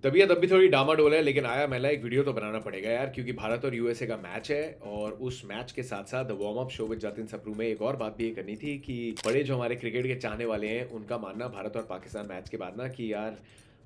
तबीयत अब भी थोड़ी डामाडोल है, लेकिन आया मेला एक वीडियो तो बनाना पड़ेगा यार, क्योंकि भारत और यूएसए का मैच है। और उस मैच के साथ साथ the warm up show with Jatin Sapru में एक और बात भी ये करनी थी कि बड़े जो हमारे क्रिकेट के चाहने वाले हैं उनका मानना भारत और पाकिस्तान मैच के बाद ना कि यार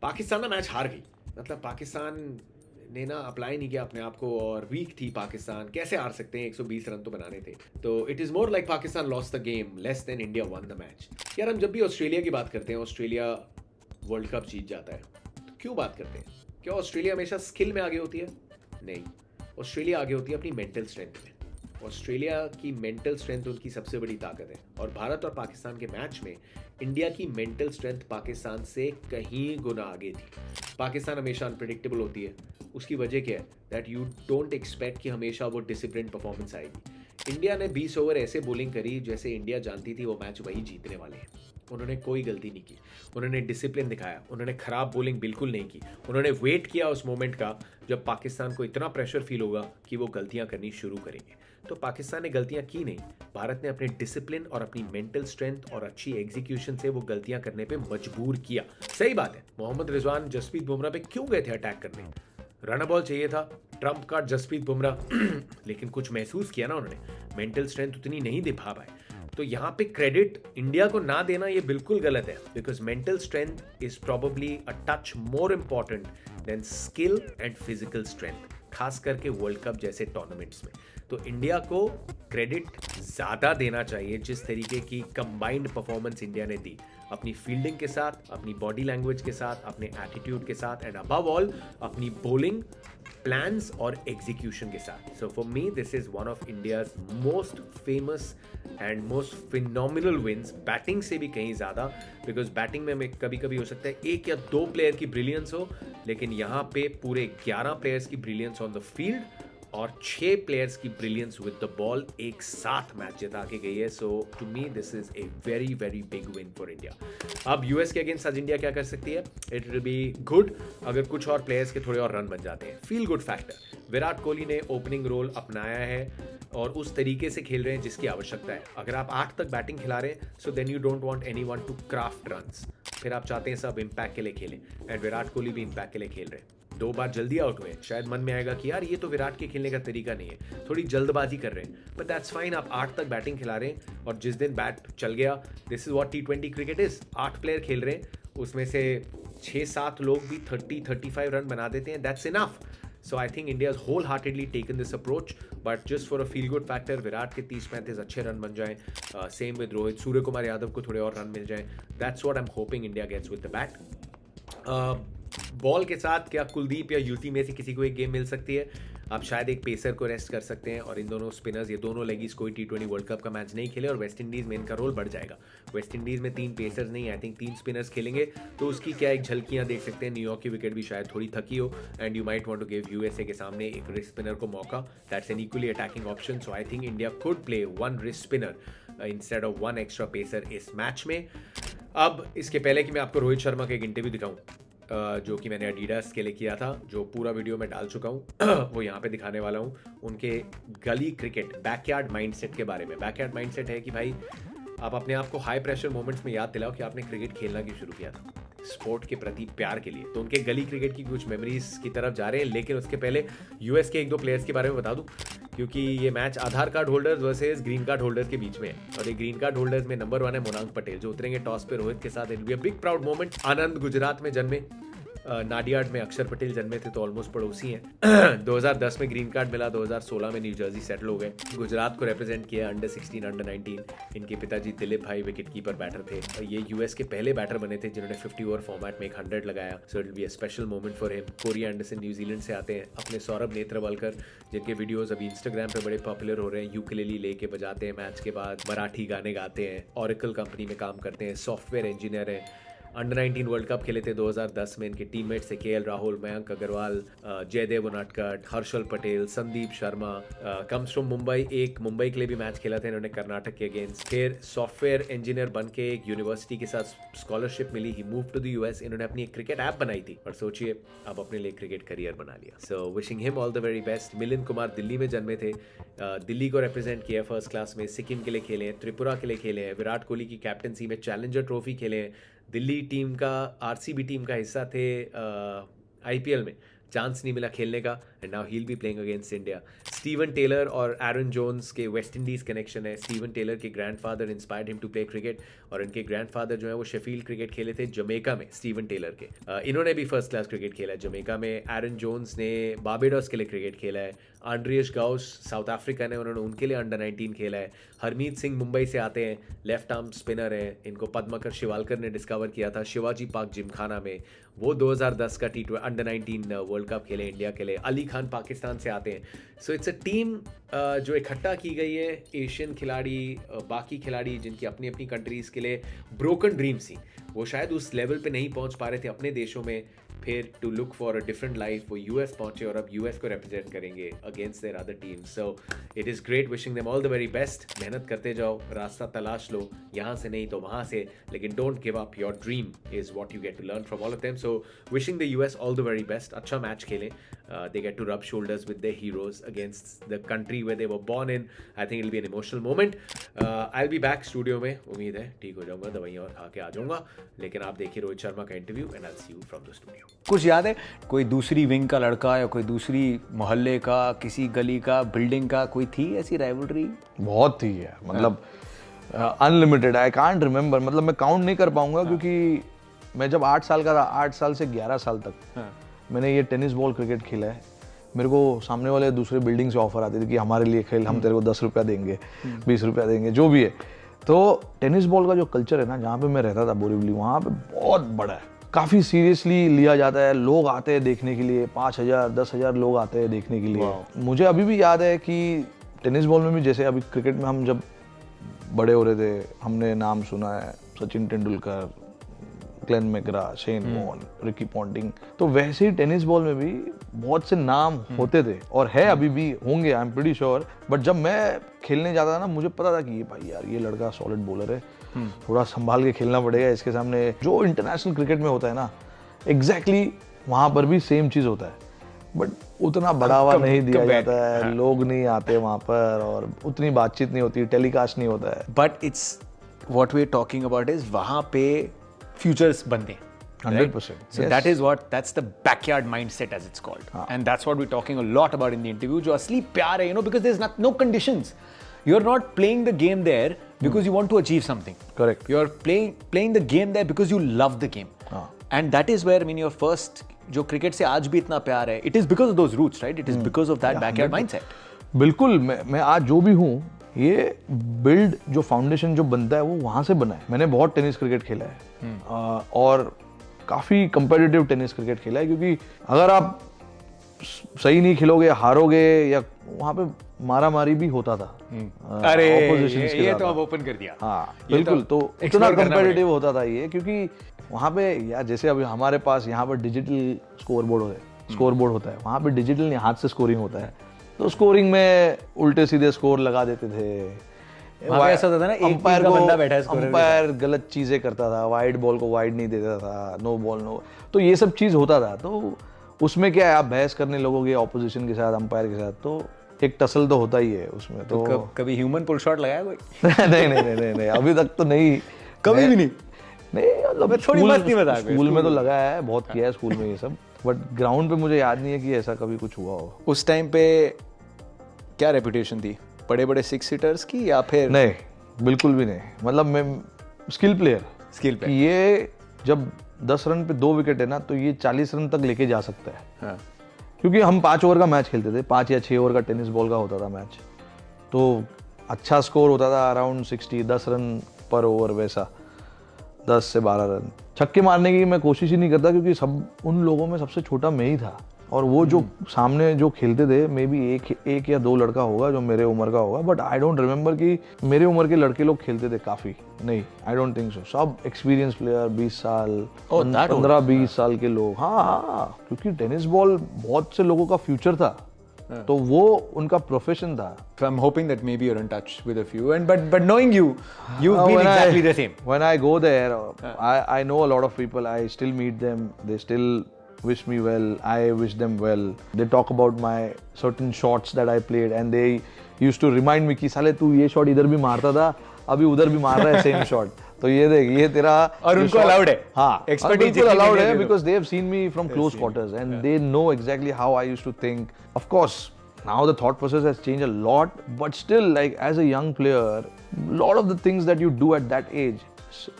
पाकिस्तान ना मैच हार गई। मतलब पाकिस्तान ने ना अप्लाई नहीं किया अपने आप को, और वीक थी पाकिस्तान, कैसे हार सकते हैं, 120 रन तो बनाने थे। तो it is more like Pakistan lost the game less than India one the match. यार हम जब भी ऑस्ट्रेलिया की बात करते हैं, ऑस्ट्रेलिया वर्ल्ड कप जीत जाता है, तो क्यों बात करते हैं? क्या ऑस्ट्रेलिया हमेशा स्किल में आगे होती है? नहीं, ऑस्ट्रेलिया आगे होती है अपनी मेंटल स्ट्रेंथ में। ऑस्ट्रेलिया की मेंटल स्ट्रेंथ उनकी सबसे बड़ी ताकत है, और भारत और पाकिस्तान के मैच में इंडिया की मेंटल स्ट्रेंथ पाकिस्तान से कहीं गुना आगे थी। पाकिस्तान हमेशा अनप्रिडिक्टेबल होती है। उसकी वजह क्या है? दैट यू डोंट एक्सपेक्ट कि हमेशा वो डिसिप्लिन परफॉर्मेंस आएगी। इंडिया ने 20 ओवर ऐसे बॉलिंग करी जैसे इंडिया जानती थी वो मैच वही जीतने वाले हैं। उन्होंने कोई गलती नहीं की, उन्होंने डिसिप्लिन दिखाया, उन्होंने खराब बॉलिंग बिल्कुल नहीं की। उन्होंने वेट किया उस मोमेंट का जब पाकिस्तान को इतना प्रेशर फील होगा कि वो गलतियां करनी शुरू करेंगे। तो पाकिस्तान ने गलतियां की नहीं, भारत ने अपने डिसिप्लिन और अपनी मेंटल स्ट्रेंथ और अच्छी एग्जीक्यूशन से वो गलतियां करने पे मजबूर किया। सही बात है, मोहम्मद रिजवान जसप्रीत बुमराह पे क्यों गए थे अटैक करने? रन बॉल चाहिए था, ट्रम्प कार्ड जसप्रीत बुमराह लेकिन कुछ महसूस किया ना उन्होंने, मेंटल स्ट्रेंथ उतनी नहीं दिखा पाए। तो यहाँ पे क्रेडिट इंडिया को ना देना ये बिल्कुल गलत है, because mental strength is probably a touch more important than skill and physical strength, खास करके वर्ल्ड कप जैसे टूर्नामेंट्स में। तो इंडिया को क्रेडिट ज़्यादा देना चाहिए जिस तरीके की कंबाइंड परफॉर्मेंस इंडिया ने दी, अपनी फील्डिंग के साथ, अपनी बॉडी लैंग्वेज के साथ, अपने एटीट्यूड के साथ, एंड अबव ऑल अपनी बॉलिंग प्लान्स और एग्जीक्यूशन के साथ। So for me this is one of India's most famous and most phenomenal wins, batting से भी कहीं ज़्यादा, बिकॉज बैटिंग में कभी कभी हो सकता है एक या दो प्लेयर की ब्रिलियंस हो, लेकिन यहाँ पे पूरे 11 प्लेयर्स की ब्रिलियंस ऑन द फील्ड और 6 प्लेयर्स की ब्रिलियंस विद द बॉल एक साथ मैच जिता के गई है। So to me this is a very very big win for India. अब यूएस के अगेंस्ट आज इंडिया क्या कर सकती है? इट विल बी गुड अगर कुछ और प्लेयर्स के थोड़े और रन बन जाते हैं। Feel good factor, Virat Kohli ने ओपनिंग रोल अपनाया है और उस तरीके से खेल रहे हैं जिसकी आवश्यकता है। अगर आप 8 तक बैटिंग खिला रहे हैं, so then you don't want anyone to craft runs, फिर आप चाहते हैं सब इम्पैक्ट के लिए खेलें, एंड विराट कोहली भी इम्पैक्ट के लिए खेल रहे हैं। 2 बार जल्दी आउट हुए, शायद मन में आएगा कि यार ये तो विराट के खेलने का तरीका नहीं है, थोड़ी जल्दबाजी कर रहे हैं, बट दैट्स फाइन। आप 8 तक बैटिंग खिला रहे हैं और जिस दिन बैट चल गया, this is what T20 cricket is. 8 player खेल रहे हैं, उसमें से 6-7 लोग भी 30-35 रन बना देते हैं, that's enough. So I think India has wholeheartedly taken this approach, but just for a feel good factor, Virat के 30-35 अच्छे रन बन जाएं, सेम विद रोहित, सूर्य कुमार यादव को थोड़े और रन मिल जाएं, that's what I'm hoping India gets with the bat. Ball के साथ क्या कुलदीप या यूटी में से किसी को एक गेम मिल सकती है? आप शायद एक पेसर को रेस्ट कर सकते हैं, और इन दोनों स्पिनर्स, ये दोनों लेगीज कोई T20 वर्ल्ड कप का मैच नहीं खेले, और वेस्ट इंडीज़ में इनका रोल बढ़ जाएगा। वेस्ट इंडीज़ में 3 पेसर्स नहीं, आई थिंक 3 स्पिनर्स खेलेंगे, तो उसकी क्या एक झलकियाँ देख सकते हैं। न्यूयॉर्क की विकेट भी शायद थोड़ी थकी हो, and you might want to give USA के सामने एक रिस्ट स्पिनर को मौका, that's an equally attacking option. So I think India could play 1 wrist spinner instead of 1 extra pacer इस मैच में। अब इसके पहले कि मैं आपको रोहित शर्मा का एक इंटरव्यू दिखाऊं, जो कि मैंने एडिडास के लिए किया था, जो पूरा वीडियो में डाल चुका हूँ वो यहाँ पे दिखाने वाला हूँ। उनके गली क्रिकेट बैकयार्ड माइंडसेट के बारे में। बैकयार्ड माइंडसेट है कि भाई आप अपने आप को हाई प्रेशर मोमेंट्स में याद दिलाओ कि आपने क्रिकेट खेलना क्यों शुरू किया था, स्पोर्ट के प्रति प्यार के लिए। तो उनके गली क्रिकेट की कुछ मेमोरीज की तरफ जा रहे हैं, लेकिन उसके पहले यूएस के 1-2 प्लेयर्स के बारे में बता दूं, क्योंकि ये match Aadhaar card holders versus green card holders के बीच में है, और ये ग्रीन कार्ड होल्डर्स में नंबर 1 है मोनांक पटेल, जो उतरेंगे टॉस पे रोहित के साथ। It be a big proud moment. Anand Gujarat में जन्मे, नाडियाड में अक्षर पटेल जन्मे थे, तो ऑलमोस्ट पड़ोसी हैं। 2010 में ग्रीन कार्ड मिला, 2016 में न्यू जर्सी सेटल हो गए। गुजरात को रिप्रेजेंट किया अंडर 16, अंडर 19। इनके पिताजी दिलीप भाई विकेट कीपर बैटर थे, और ये यूएस के पहले बैटर बने थे जिन्होंने 50 ओवर फॉर्मेट में एक 100 लगाया। So it will be a special moment for him. Corey Anderson New Zealand से आते हैं, अपने सौरभ नेत्रवलकर, जिनके वीडियोस अभी इंस्टाग्राम पे बड़े पॉपुलर हो रहे हैं, यूकेलेली लेके बजाते हैं मैच के बाद, मराठी गाने गाते हैं, ऑरेकल कंपनी में काम करते हैं, सॉफ्टवेयर इंजीनियर हैं। अंडर 19 वर्ल्ड कप खेले थे 2010 में। इनके टीममेट्स थे KL Rahul, Mayank Agarwal, Jaydev Unadkat, Harshal Patel, Sandeep Sharma. Comes from Mumbai, एक मुंबई के लिए भी मैच खेला था इन्होंने कर्नाटक के अगेंस्ट। फिर सॉफ्टवेयर इंजीनियर बन के एक यूनिवर्सिटी के साथ स्कॉलरशिप मिली, he move to the US. इन्होंने अपनी एक क्रिकेट ऐप बनाई थी, और सोचिए अब अपने लिए क्रिकेट करियर बना लिया। So wishing him all the very best. Milind Kumar Delhi में जन्मे थे, दिल्ली को रिप्रेजेंट किया फर्स्ट क्लास में, सिक्किम के लिए खेले हैं, त्रिपुरा के लिए खेले हैं, विराट कोहली की कैप्टनसी में चैलेंजर ट्रॉफी खेले हैं, दिल्ली टीम का, RCB टीम का हिस्सा थे आईपीएल में चांस नहीं मिला खेलने का, and now he will be playing against India. Steven Taylor और एरन जोन्स के वेस्ट इंडीज़ कनेक्शन है। स्टीवन टेलर के grandfather inspired him to play cricket, और इनके ग्रैंडफादर जो है वो शेफील्ड क्रिकेट खेले थे जमैका में, स्टीवन टेलर के। इन्होंने भी फर्स्ट क्लास क्रिकेट खेला है जमैका में। एरन जोन्स ने बारबेडोस के लिए क्रिकेट खेला है। आंड्रियस गाउस साउथ अफ्रीका ने, उन्होंने उनके लिए अंडर 19 खेला है। हरमीत सिंह मुंबई से आते हैं, लेफ्ट आर्म स्पिनर है। इनको पद्माकर शिवालकर ने डिस्कवर किया था शिवाजी पार्क जिमखाना में। वो 2010 का अंडर 19 वर्ल्ड कप खेले इंडिया के लिए। अली खान पाकिस्तान से आते हैं। सो इट्स अ टीम जो इकट्ठा की गई है, एशियन खिलाड़ी, बाकी खिलाड़ी जिनकी अपनी अपनी कंट्रीज़ के लिए ब्रोकन ड्रीम्स थी, वो शायद उस लेवल पे नहीं पहुंच पा रहे थे अपने देशों में, फिर to look for a different life वो यूएस पहुंचे और अब यूएस को रिप्रेजेंट करेंगे against their other team. So it is great, wishing them all the very best. मेहनत करते जाओ, रास्ता तलाश लो, यहाँ से नहीं तो वहाँ से, लेकिन don't give up. Your dream is what you get to learn from all of them. So wishing the US all the very best. अच्छा मैच खेलें, they get to rub shoulders with their heroes against the country where they were born in. I think it'll be an emotional moment. I'll be back studio में, उम्मीद है ठीक हो जाऊंगा, दवाइयाँ और खा के आ जाऊंगा। लेकिन आप देखिए रोहित शर्मा का interview, and I'll see you from the studio. कुछ याद है कोई दूसरी विंग का लड़का या कोई दूसरी मोहल्ले का, किसी गली का, बिल्डिंग का, कोई थी ऐसी राइवलरी? बहुत थी है, मतलब अनलिमिटेड। आई कांट रिमेंबर, मतलब मैं काउंट नहीं कर पाऊंगा क्योंकि मैं जब 8 साल का था, 8 साल से 11 साल तक मैंने ये टेनिस बॉल क्रिकेट खेला है। मेरे को सामने वाले दूसरे बिल्डिंग से ऑफर आती थी कि हमारे लिए खेल, हम तेरे को 10 रुपया देंगे, 20 रुपया देंगे, जो भी है। तो टेनिस बॉल का जो कल्चर है ना, जहाँ पे मैं रहता था बोरीवली, वहाँ पे बहुत बड़ा है, काफ़ी सीरियसली लिया जाता है। लोग आते हैं देखने के लिए, 5,000 10,000 लोग आते हैं देखने के लिए। मुझे अभी भी याद है कि टेनिस बॉल में भी, जैसे अभी क्रिकेट में हम जब बड़े हो रहे थे, हमने नाम सुना है Sachin Tendulkar, Glenn McGrath, Shane Warne, Ricky Ponting, तो वैसे ही टेनिस बॉल में भी बहुत से नाम होते थे और है, अभी भी होंगे, I am pretty sure. But जब मैं खेलने जाता था ना, मुझे पता था कि ये भाई यार ये लड़का सॉलिड बॉलर है, थोड़ा संभाल के खेलना पड़ेगा इसके सामने। जो इंटरनेशनल क्रिकेट में होता है ना, एग्जैक्टली वहाँ पर भी सेम चीज़ होता है, बट उतना बढ़ावा नहीं दिया जाता है, लोग नहीं आते वहाँ पर, और उतनी बातचीत नहीं होती, टेलीकास्ट नहीं होता है। But it's what we are talking about is वहाँ पे फ्यूचर्स बनते हैं 100%. So yes. that's the backyard mindset as it's called. And that's what we're talking a lot about in the interview. जो असली प्यार है, because there's no conditions. You're not playing the game there because you want to achieve something. Correct. You're playing the game there because you love the game. And that is where, your first जो cricket से आज भी इतना प्यार है, it is because of those roots, right? It is because of that backyard mindset. बिल्कुल, मैं आज जो भी हूँ, ये बिल्ड जो फाउंडेशन जो बनता है वो वहाँ से बना है। मैंने बहुत टेनिस क्रिकेट खेला है और काफ़ी कंपेटिटिव टेनिस क्रिकेट खेला है, क्योंकि अगर आप सही नहीं खेलोगे, हारोगे, या वहाँ पे मारा मारी भी होता था। अरे ये तो अब ओपन कर दिया। हाँ बिल्कुल, तो इतना कंपेटिटिव होता था ये, क्योंकि वहाँ पे यार जैसे अभी हमारे पास यहाँ पर डिजिटल स्कोरबोर्ड होता है, वहाँ पे डिजिटल हाथ से स्कोरिंग होता है, तो स्कोरिंग में उल्टे सीधे स्कोर लगा देते थे। ऐसा होता था ना, अंपायर का बंदा बैठा है, अंपायर गलत चीजें करता था, वाइड बॉल को वाइड नहीं देता था, नो बॉल नो, तो ये सब चीज होता था। तो उसमें क्या है, आप बहस करने लगोगे ऑपोजिशन के साथ, अंपायर के साथ, तो एक टसल तो होता ही है उसमें। तो कभी ह्यूमन पुल शॉट लगाया कोई? नहीं, अभी तक तो नहीं, कभी भी नहीं। मतलब थोड़ी बात नहीं बता, स्कूल में तो लगाया है, बहुत किया है स्कूल में ये सब, बट ग्राउंड पे मुझे याद नहीं है कि ऐसा कभी कुछ हुआ हो। उस टाइम पे क्या रेपुटेशन थी बड़े बड़े 6 हिटर्स की, या फिर? नहीं, बिल्कुल भी नहीं। मतलब मैं स्किल प्लेयर, ये जब 10 रन पे 2 विकेट है ना, तो ये 40 रन तक लेके जा सकता है। हाँ। क्योंकि हम 5 ओवर का मैच खेलते थे, 5 या 6 ओवर का टेनिस बॉल का होता था मैच, तो अच्छा स्कोर होता था अराउंड 60, 10 रन पर ओवर, वैसा 10 से 12 रन। छक्के मारने की मैं कोशिश ही नहीं करता, क्योंकि सब उन लोगों में सबसे छोटा मैं ही था, और वो जो सामने जो खेलते थे, मे बी एक या 2 लड़का होगा जो मेरे उम्र का होगा, बट आई डोंट रिमेंबर कि मेरे उम्र के लड़के लोग खेलते थे काफ़ी, नहीं, आई डोंट थिंक सो। सब एक्सपीरियंस प्लेयर, 20 साल 15-20 साल के लोग। हाँ, क्योंकि टेनिस बॉल बहुत से लोगों का फ्यूचर था, तो वो उनका प्रोफेशन था। So I'm hoping that maybe you're in touch with a few, and but knowing you've been exactly the same. When I go there, I know a lot of people. I still meet them. They still wish me well. I wish them well. They talk about my certain shots that I played, and they used to remind me कि साले तू ये shot इधर भी मारता था, अभी उधर भी मार रहा है सेम शॉट। तो ये देख, ये तेरा और उनको allowed है। हाँ, Expertise बिल्कुल जितनी allowed भी है है because they have seen me from close quarters and they know exactly how I used to think. Of course, now the thought process has changed a lot, but still, like as a young player, lot of the things that you do at that age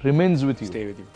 remains with you. Stay with you.